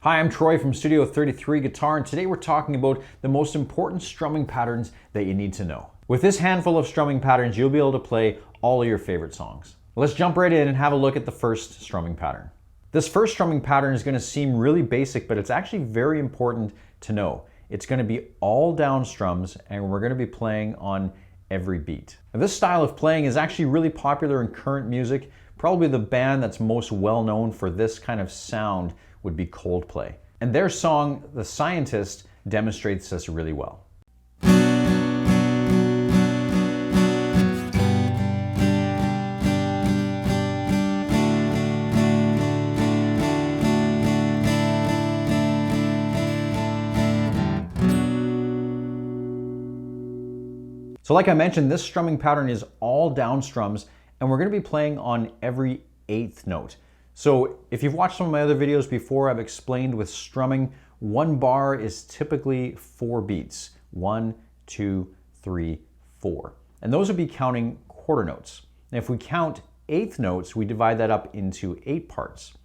Hi, I'm Troy from Studio 33 Guitar, and today we're talking about the most important strumming patterns that you need to know. With this handful of strumming patterns, you'll be able to play all of your favorite songs. Let's jump right in and have a look at the first strumming pattern. This first strumming pattern is going to seem really basic, but it's actually very important to know. It's going to be all down strums, and we're going to be playing on every beat. Now, this style of playing is actually really popular in current music. Probably the band that's most well known for this kind of sound would be Coldplay. And their song, The Scientist, demonstrates this really well. So like I mentioned, this strumming pattern is all down strums, and we're going to be playing on every eighth note. So if you've watched some of my other videos before, I've explained with strumming, one bar is typically 4 beats. 1, 2, 3, 4. And those would be counting quarter notes. And if we count eighth notes, we divide that up into 8 parts.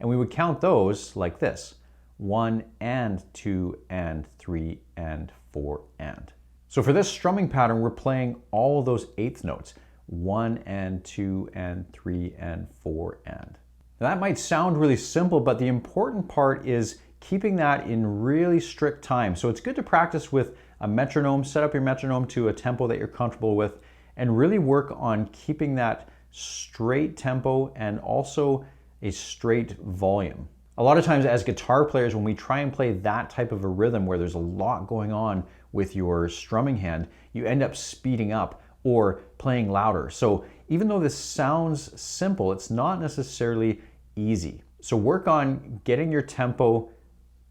And we would count those like this: 1 and 2 and 3 and 4 and. So for this strumming pattern, we're playing all of those eighth notes: 1 and 2 and 3 and 4 and. Now that might sound really simple, but the important part is keeping that in really strict time. So it's good to practice with a metronome. Set up your metronome to a tempo that you're comfortable with, and really work on keeping that straight tempo and also a straight volume. A lot of times as guitar players, when we try and play that type of a rhythm where there's a lot going on with your strumming hand, you end up speeding up or playing louder. So even though this sounds simple, it's not necessarily easy. So work on getting your tempo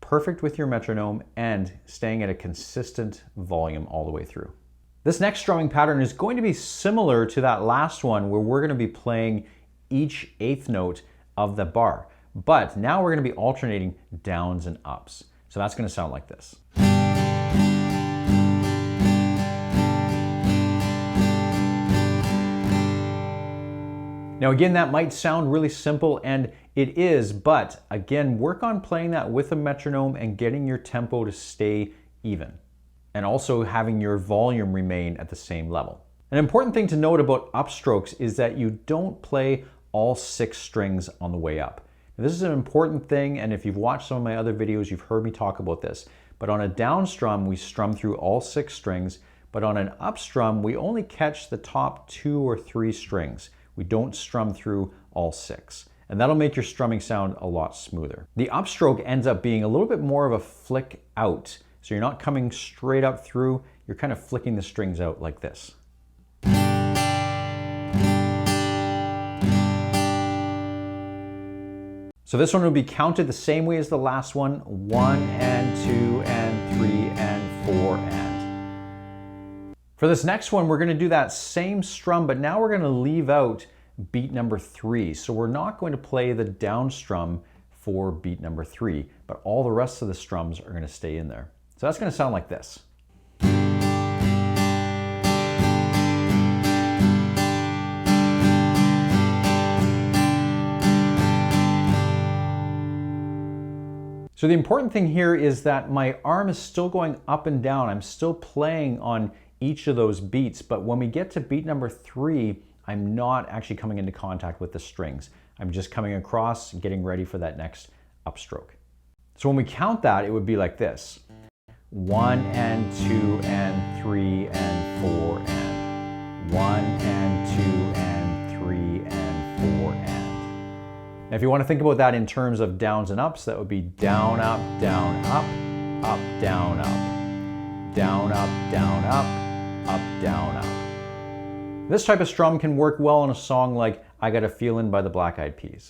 perfect with your metronome and staying at a consistent volume all the way through. This next strumming pattern is going to be similar to that last one, where we're going to be playing each eighth note of the bar. But now we're going to be alternating downs and ups. So that's going to sound like this. Now again, that might sound really simple, and it is, but again, work on playing that with a metronome and getting your tempo to stay even, and also having your volume remain at the same level. An important thing to note about upstrokes is that you don't play all 6 strings on the way up. Now, this is an important thing, and if you've watched some of my other videos, you've heard me talk about this. But on a down strum, we strum through all 6 strings, but on an up strum, we only catch the top 2 or 3 strings. We don't strum through all 6. And that'll make your strumming sound a lot smoother. The upstroke ends up being a little bit more of a flick out. So you're not coming straight up through, you're kind of flicking the strings out like this. So this one will be counted the same way as the last one: 1 and 2 and 3 and 4 and. For this next one, we're going to do that same strum, but now we're going to leave out beat number 3. So we're not going to play the down strum for beat number 3, but all the rest of the strums are going to stay in there. So that's going to sound like this. So the important thing here is that my arm is still going up and down. I'm still playing on each of those beats, but when we get to beat number 3, I'm not actually coming into contact with the strings. I'm just coming across and getting ready for that next upstroke. So when we count that, it would be like this: 1 and 2 and 3 and 4 and. 1 and 2 and 3 and 4 and. Now if you want to think about that in terms of downs and ups, that would be down, up, down, up, up, down, up, down, up, down, up, down, up. This type of strum can work well on a song like I Got a Feelin' by the Black Eyed Peas.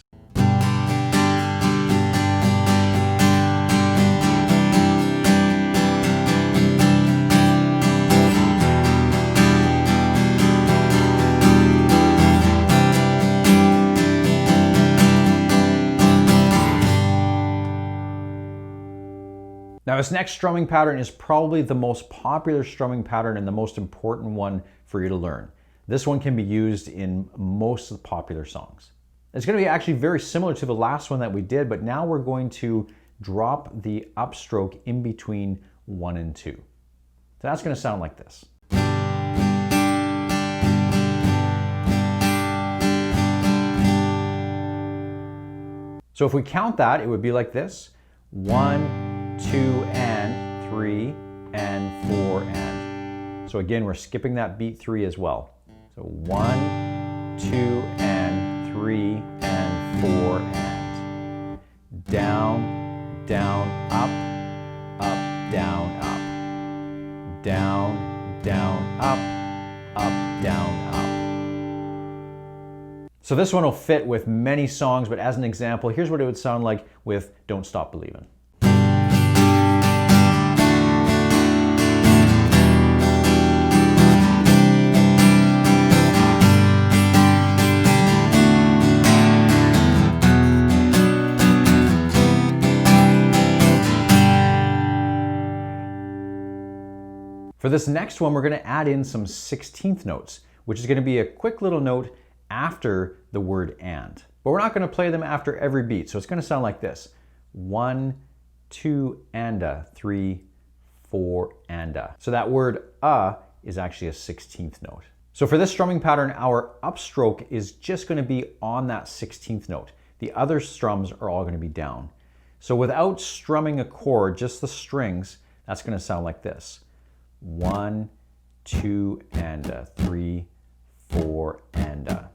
Now this next strumming pattern is probably the most popular strumming pattern and the most important one for you to learn. This one can be used in most of the popular songs. It's going to be actually very similar to the last one that we did, but now we're going to drop the upstroke in between 1 and 2. So that's going to sound like this. So if we count that, it would be like this: 1, 2, and 3, and 4, and. So again, we're skipping that beat 3 as well. So 1, 2, and 3, and 4, and. Down, down, up, up, down, up. Down, down, up, down, up. So this one will fit with many songs, but as an example, here's what it would sound like with Don't Stop Believin'. For this next one, we're going to add in some 16th notes, which is going to be a quick little note after the word and. But we're not going to play them after every beat, so it's going to sound like this: 1, 2, and a, 3, 4, and a. So that word is actually a 16th note. So for this strumming pattern, our upstroke is just going to be on that 16th note. The other strums are all going to be down. So without strumming a chord, just the strings, that's going to sound like this: 1, 2, and a, 3, 4, and a.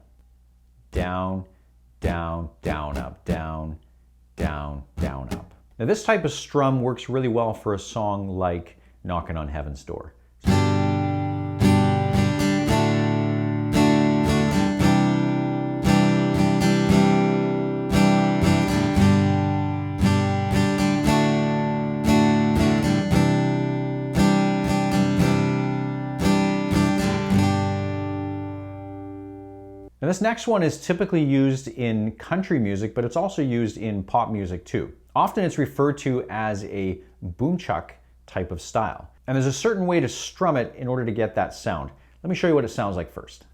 Down, down, down, up, down, down, down, up. Now this type of strum works really well for a song like Knockin' on Heaven's Door. Now this next one is typically used in country music, but it's also used in pop music too. Often it's referred to as a boomchuck type of style. And there's a certain way to strum it in order to get that sound. Let me show you what it sounds like first.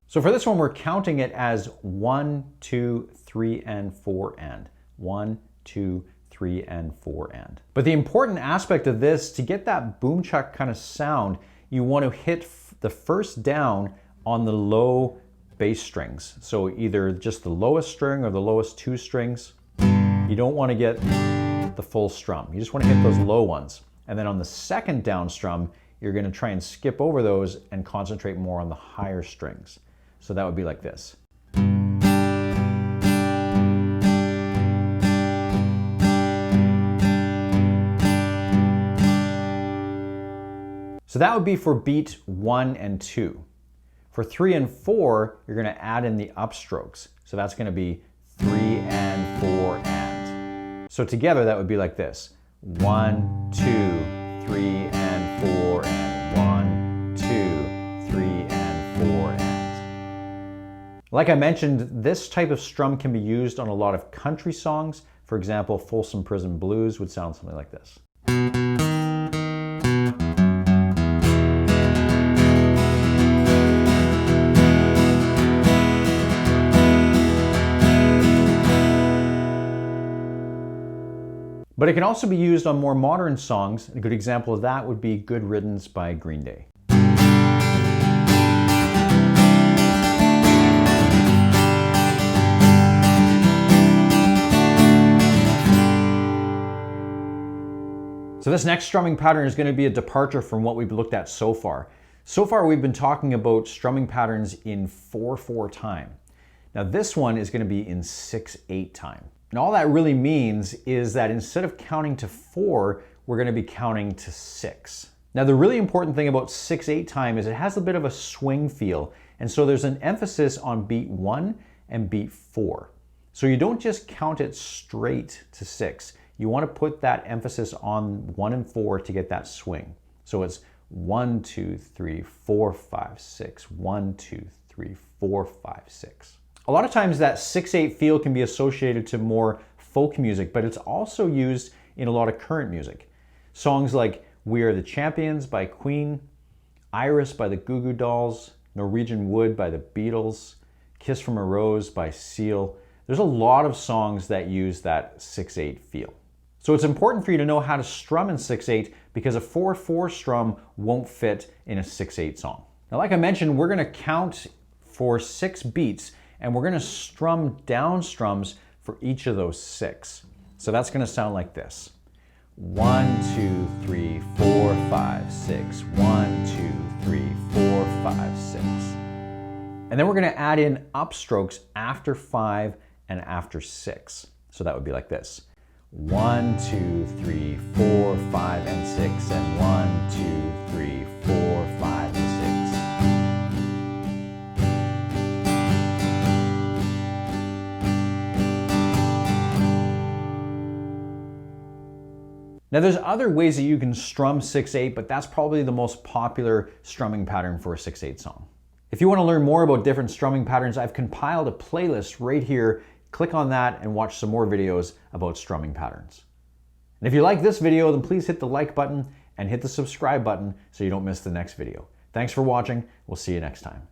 So for this one, we're counting it as 1, 2, 3, and 4, and. 1, 2, 3, and 4, and. But the important aspect of this, to get that boomchuck kind of sound, you want to hit the first down on the low bass strings. So either just the lowest string or the lowest 2 strings. You don't want to get the full strum. You just want to hit those low ones. And then on the second down strum, you're going to try and skip over those and concentrate more on the higher strings. So that would be like this. So that would be for beat 1 and 2. For 3 and 4, you're going to add in the upstrokes. So that's going to be 3 and 4 and. So together that would be like this: 1, 2, 3 and 4 and. 1, 2, 3 and 4 and. Like I mentioned, this type of strum can be used on a lot of country songs. For example, Folsom Prison Blues would sound something like this. But it can also be used on more modern songs. A good example of that would be Good Riddance by Green Day. So this next strumming pattern is going to be a departure from what we've looked at so far. So far we've been talking about strumming patterns in 4/4 time. Now this one is going to be in 6/8 time. And all that really means is that instead of counting to 4, we're going to be counting to 6. Now the really important thing about 6/8 time is it has a bit of a swing feel, and so there's an emphasis on beat 1 and beat 4. So you don't just count it straight to 6. You want to put that emphasis on 1 and 4 to get that swing. So it's 1, 2, 3, 4, 5, 6, 1, 2, 3, 4, 5, 6. A lot of times that 6/8 feel can be associated to more folk music, but it's also used in a lot of current music. Songs like We Are the Champions by Queen, Iris by the Goo Goo Dolls, Norwegian Wood by the Beatles, Kiss from a Rose by Seal. There's a lot of songs that use that 6/8 feel. So it's important for you to know how to strum in 6/8 because a 4/4 strum won't fit in a 6/8 song. Now, like I mentioned, we're gonna count for 6 beats and we're gonna strum down strums for each of those 6. So that's gonna sound like this. 1, 2, 3, 4, 5, 6. 1, 2, 3, 4, 5, 6. And then we're gonna add in upstrokes after 5 and after 6. So that would be like this. 1, 2, 3, 4, 5, and 6, and 1, 2, 3, 4, 5, and 6. Now there's other ways that you can strum 6/8, but that's probably the most popular strumming pattern for a 6/8 song. If you want to learn more about different strumming patterns, I've compiled a playlist right here. Click on that and watch some more videos about strumming patterns. And if you like this video, then please hit the like button and hit the subscribe button so you don't miss the next video. Thanks for watching. We'll see you next time.